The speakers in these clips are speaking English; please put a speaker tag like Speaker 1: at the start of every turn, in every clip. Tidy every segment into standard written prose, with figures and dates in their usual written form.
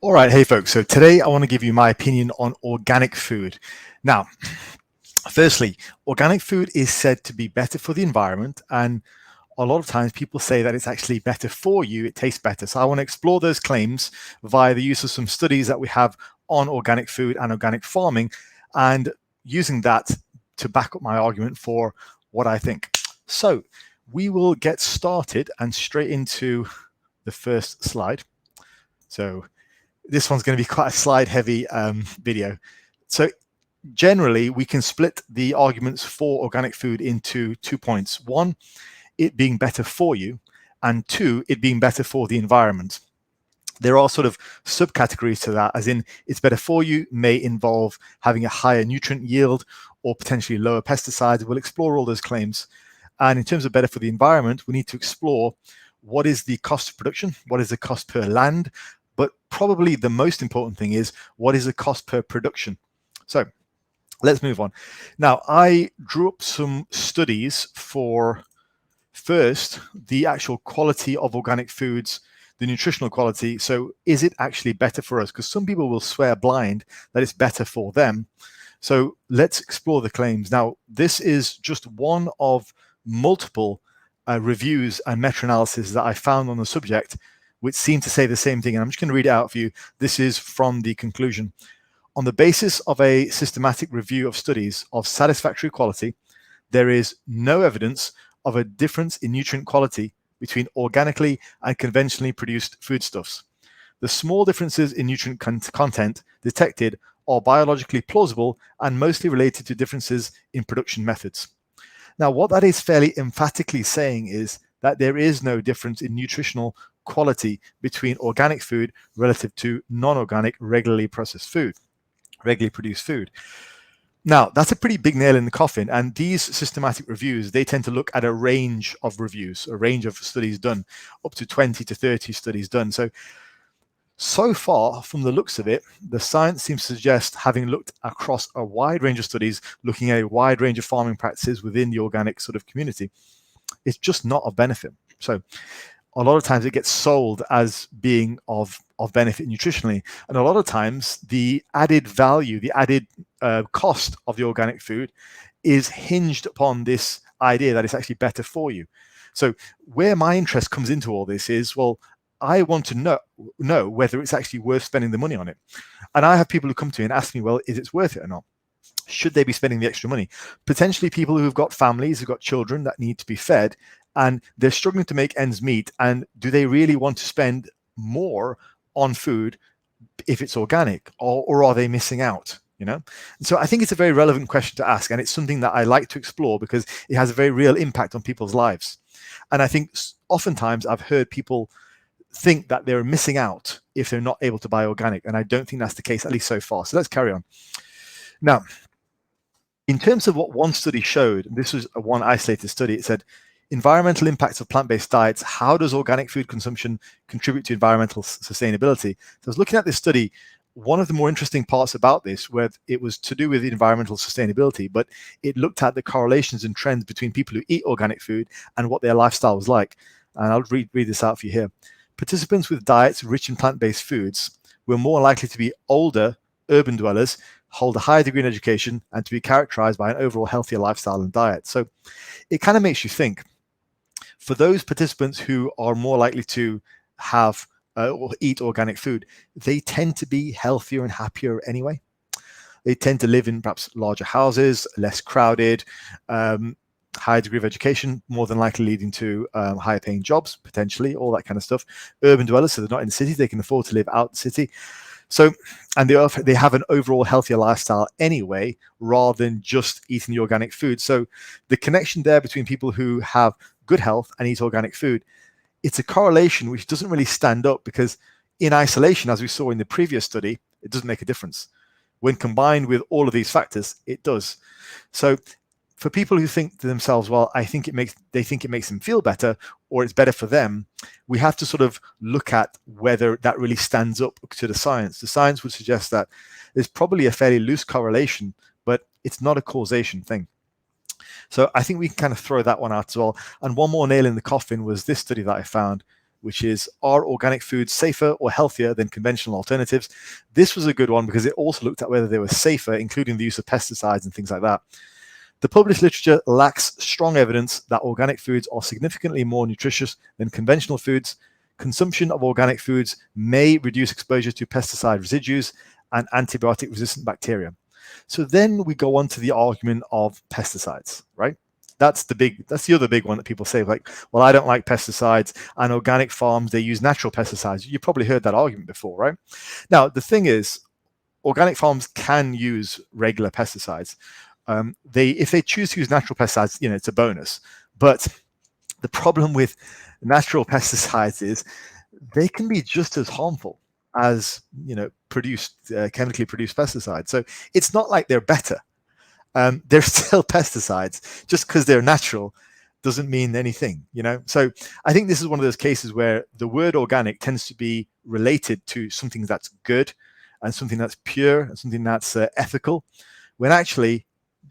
Speaker 1: All right, hey folks. So today I want to give you my opinion on organic food. Now, firstly, organic food is said to be better for the environment, and a lot of times people say that it's actually better for you, it tastes better. So I want to explore those claims via the use of some studies that we have on organic food and organic farming, and using that to back up my argument for what I think. So we will get started and straight into the first slide. So this one's going to be quite a slide heavy video. So generally, we can split the arguments for organic food into 2 points. One, it being better for you, and two, it being better for the environment. There are sort of subcategories to that, as in it's better for you may involve having a higher nutrient yield or potentially lower pesticides. We'll explore all those claims. And in terms of better for the environment, we need to explore what is the cost of production, what is the cost per land, but probably the most important thing is what is the cost per production. So let's move on. Now, I drew up some studies for first the actual quality of organic foods, the nutritional quality. So is it actually better for us? Because some people will swear blind that it's better for them. So let's explore the claims. Now, this is just one of multiple reviews and meta-analysis that I found on the subject, which seem to say the same thing. And I'm just going to read it out for you. This is from the conclusion. On the basis of a systematic review of studies of satisfactory quality, there is no evidence of a difference in nutrient quality between organically and conventionally produced foodstuffs. The small differences in nutrient content detected are biologically plausible and mostly related to differences in production methods. Now, what that is fairly emphatically saying is that there is no difference in nutritional quality between organic food relative to non-organic, regularly processed food, regularly produced food. Now, that's a pretty big nail in the coffin, and these systematic reviews, they tend to look at a range of reviews, a range of studies done, up to 20 to 30 studies done. So far, from the looks of it, the science seems to suggest, having looked across a wide range of studies, looking at a wide range of farming practices within the organic sort of community, it's just not of benefit. So a lot of times it gets sold as being of benefit nutritionally. And a lot of times the added value, the added cost of the organic food is hinged upon this idea that it's actually better for you. So where my interest comes into all this is, well, I want to know whether it's actually worth spending the money on it. And I have people who come to me and ask me, well, is it worth it or not? Should they be spending the extra money? Potentially people who've got families, who've got children that need to be fed, and they're struggling to make ends meet. And do they really want to spend more on food if it's organic, or are they missing out? So I think it's a very relevant question to ask, and it's something that I like to explore because it has a very real impact on people's lives. And I think oftentimes I've heard people think that they're missing out if they're not able to buy organic, and I don't think that's the case, at least so far. So let's carry on. Now, in terms of what one study showed, this was a one isolated study, it said, environmental impacts of plant-based diets, how does organic food consumption contribute to environmental sustainability? So I was looking at this study. One of the more interesting parts about this, where it was to do with environmental sustainability, but it looked at the correlations and trends between people who eat organic food and what their lifestyle was like. And I'll read this out for you here. Participants with diets rich in plant-based foods were more likely to be older urban dwellers, hold a higher degree in education, and to be characterized by an overall healthier lifestyle and diet. So it kind of makes you think. For those participants who are more likely to have or eat organic food, they tend to be healthier and happier anyway. They tend to live in perhaps larger houses, less crowded, higher degree of education, more than likely leading to higher paying jobs, potentially, all that kind of stuff. Urban dwellers, so they're not in the city, they can afford to live out the city. So, and they have an overall healthier lifestyle anyway, rather than just eating the organic food. So the connection there between people who have good health and eat organic food, it's a correlation which doesn't really stand up, because in isolation, as we saw in the previous study, it doesn't make a difference. When combined with all of these factors, it does. So for people who think to themselves, well, they think it makes them feel better, or it's better for them, we have to sort of look at whether that really stands up to the science. The science would suggest that there's probably a fairly loose correlation, but it's not a causation thing. So I think we can kind of throw that one out as well. And one more nail in the coffin was this study that I found. which is, are organic foods safer or healthier than conventional alternatives? This was a good one because it also looked at whether they were safer, including the use of pesticides and things like that. The published literature lacks strong evidence that organic foods are significantly more nutritious than conventional foods. Consumption of organic foods may reduce exposure to pesticide residues and antibiotic-resistant bacteria. So then we go on to the argument of pesticides, right? That's the other big one that people say, like, well, I don't like pesticides, and organic farms, they use natural pesticides. You've probably heard that argument before, right? Now, the thing is, organic farms can use regular pesticides. If they choose to use natural pesticides, it's a bonus. But the problem with natural pesticides is they can be just as harmful as chemically produced pesticides. So it's not like they're better. They're still pesticides. Just because they're natural doesn't mean anything, So I think this is one of those cases where the word organic tends to be related to something that's good and something that's pure and something that's ethical, when actually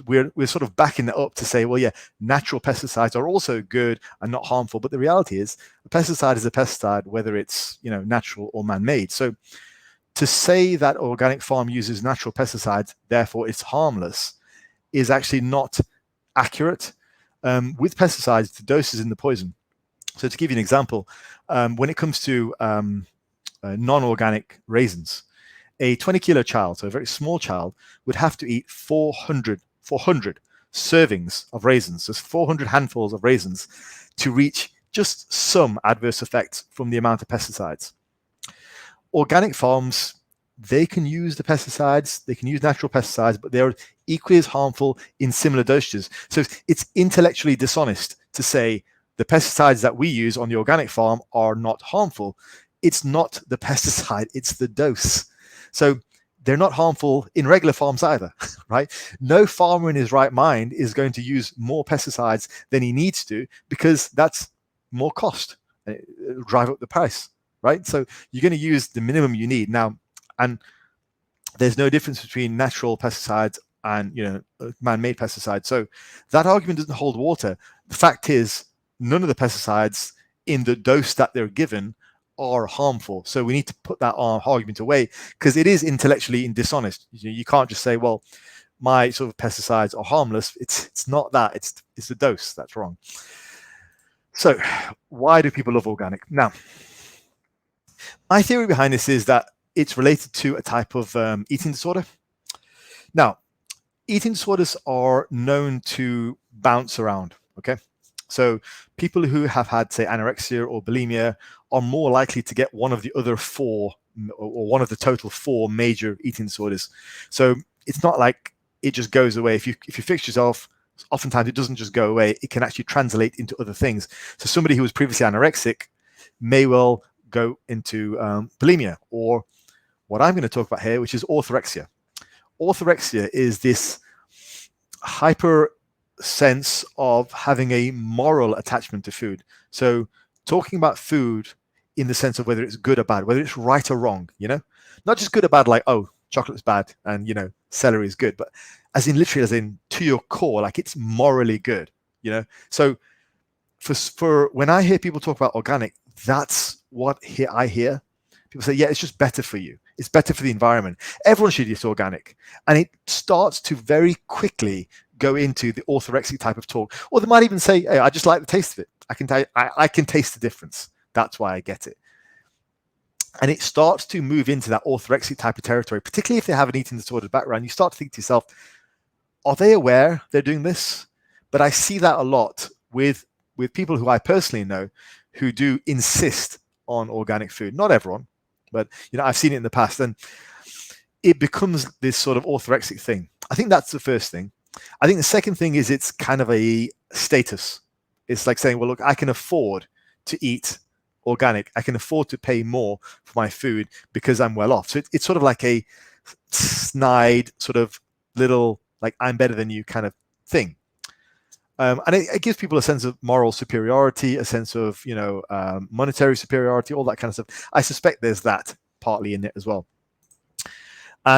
Speaker 1: we're sort of backing it up to say, well, yeah, natural pesticides are also good and not harmful. But the reality is a pesticide is a pesticide, whether it's natural or man-made. So to say that organic farm uses natural pesticides, therefore it's harmless, is actually not accurate. With pesticides, the dose is in the poison. So to give you an example, when it comes to non-organic raisins, a 20-kilo child, so a very small child, would have to eat 400 servings of raisins, so 400 handfuls of raisins, to reach just some adverse effects from the amount of pesticides. Organic farms, they can use the pesticides, they can use natural pesticides, but they're equally as harmful in similar dosages. So it's intellectually dishonest to say the pesticides that we use on the organic farm are not harmful. It's not the pesticide, it's the dose. So they're not harmful in regular farms either, right? No farmer in his right mind is going to use more pesticides than he needs to, because that's more cost. It'll drive up the price, right? So you're going to use the minimum you need now, and there's no difference between natural pesticides and man-made pesticides. So that argument doesn't hold water. The fact is, none of the pesticides in the dose that they're given are harmful. So we need to put that argument away, because it is intellectually dishonest. You can't just say, well, my sort of pesticides are harmless. It's not that. It's the dose that's wrong. So why do people love organic? Now, my theory behind this is that it's related to a type of eating disorder. Now, eating disorders are known to bounce around, okay? So people who have had, say, anorexia or bulimia are more likely to get one of the other four, or one of the total four major eating disorders. So it's not like it just goes away. If you fix yourself, oftentimes it doesn't just go away. It can actually translate into other things. So somebody who was previously anorexic may well go into bulimia, or what I'm going to talk about here, which is orthorexia. Orthorexia is this hyper sense of having a moral attachment to food. So talking about food in the sense of whether it's good or bad, whether it's right or wrong, not just good or bad, like, oh, chocolate's bad and celery is good, but as in literally, as in to your core, like it's morally good, So for when I hear people talk about organic, that's what I hear. People say, yeah, it's just better for you. It's better for the environment. Everyone should eat organic. And it starts to very quickly go into the orthorexic type of talk. Or they might even say, hey, I just like the taste of it. I can taste the difference. That's why I get it. And it starts to move into that orthorexic type of territory, particularly if they have an eating disorder background. You start to think to yourself, are they aware they're doing this? But I see that a lot with people who I personally know who do insist on organic food. Not everyone, but I've seen it in the past, and it becomes this sort of orthorexic thing. I think that's the first thing. I think the second thing is it's kind of a status. It's like saying, well, look, I can afford to eat organic. I can afford to pay more for my food because I'm well off. So it's sort of like a snide sort of little, like, I'm better than you kind of thing. And it gives people a sense of moral superiority, a sense of, monetary superiority, all that kind of stuff. I suspect there's that partly in it as well.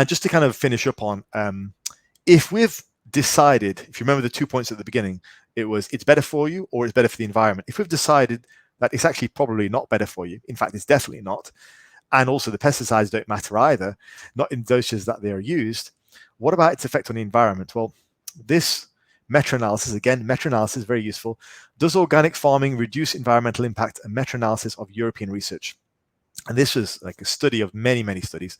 Speaker 1: Just to kind of finish up on, if we've decided, if you remember the 2 points at the beginning, it was it's better for you or it's better for the environment. If we've decided that it's actually probably not better for you. In fact, it's definitely not. And also the pesticides don't matter either, not in doses that they are used. What about its effect on the environment? Well, this meta-analysis, again, meta-analysis, very useful. Does organic farming reduce environmental impact? A meta-analysis of European research. And this was like a study of many, many studies.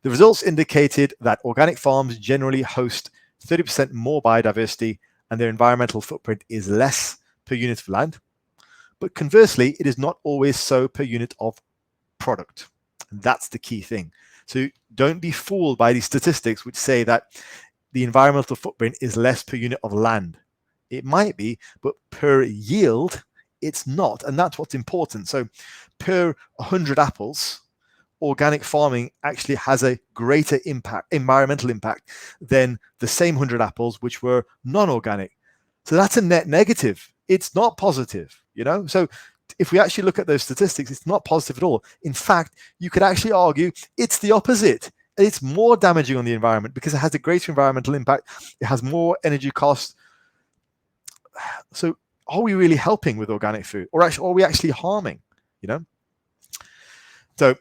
Speaker 1: The results indicated that organic farms generally host 30% more biodiversity and their environmental footprint is less per unit of land. But conversely, it is not always so per unit of product. And that's the key thing. So don't be fooled by these statistics which say that the environmental footprint is less per unit of land. It might be, but per yield, it's not. And that's what's important. So per 100 apples, organic farming actually has a greater impact, environmental impact, than the same 100 apples which were non-organic. So that's a net negative. It's not positive, you know? So if we actually look at those statistics, it's not positive at all. In fact, you could actually argue it's the opposite. It's more damaging on the environment because it has a greater environmental impact. It has more energy costs. So are we really helping with organic food, or actually, are we actually harming, you know? So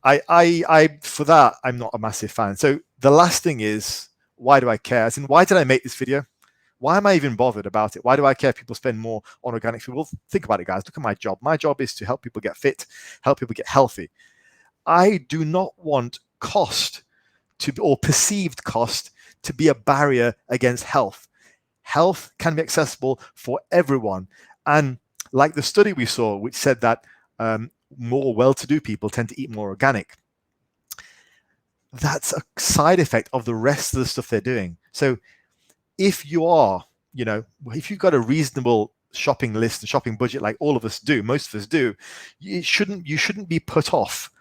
Speaker 1: I for that, I'm not a massive fan. So the last thing is, why do I care? As in, why did I make this video? Why am I even bothered about it? Why do I care if people spend more on organic food? Well, think about it, guys. Look at my job. My job is to help people get fit, help people get healthy. I do not want cost to, or perceived cost, to be a barrier against health. Health can be accessible for everyone. And like the study we saw, which said that more well-to-do people tend to eat more organic, that's a side effect of the rest of the stuff they're doing. So if you are, you know, if you've got a reasonable shopping list and shopping budget like all of us do, most of us do, you shouldn't be put off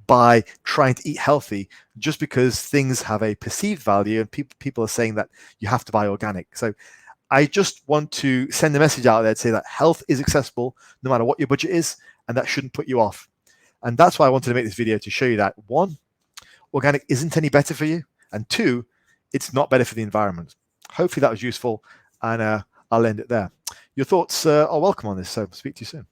Speaker 1: by trying to eat healthy just because things have a perceived value and people are saying that you have to buy organic. So I just want to send a message out there to say that health is accessible no matter what your budget is, and that shouldn't put you off. And that's why I wanted to make this video, to show you that, one, organic isn't any better for you, and two, it's not better for the environment. Hopefully that was useful, and I'll end it there. Your thoughts are welcome on this, so speak to you soon.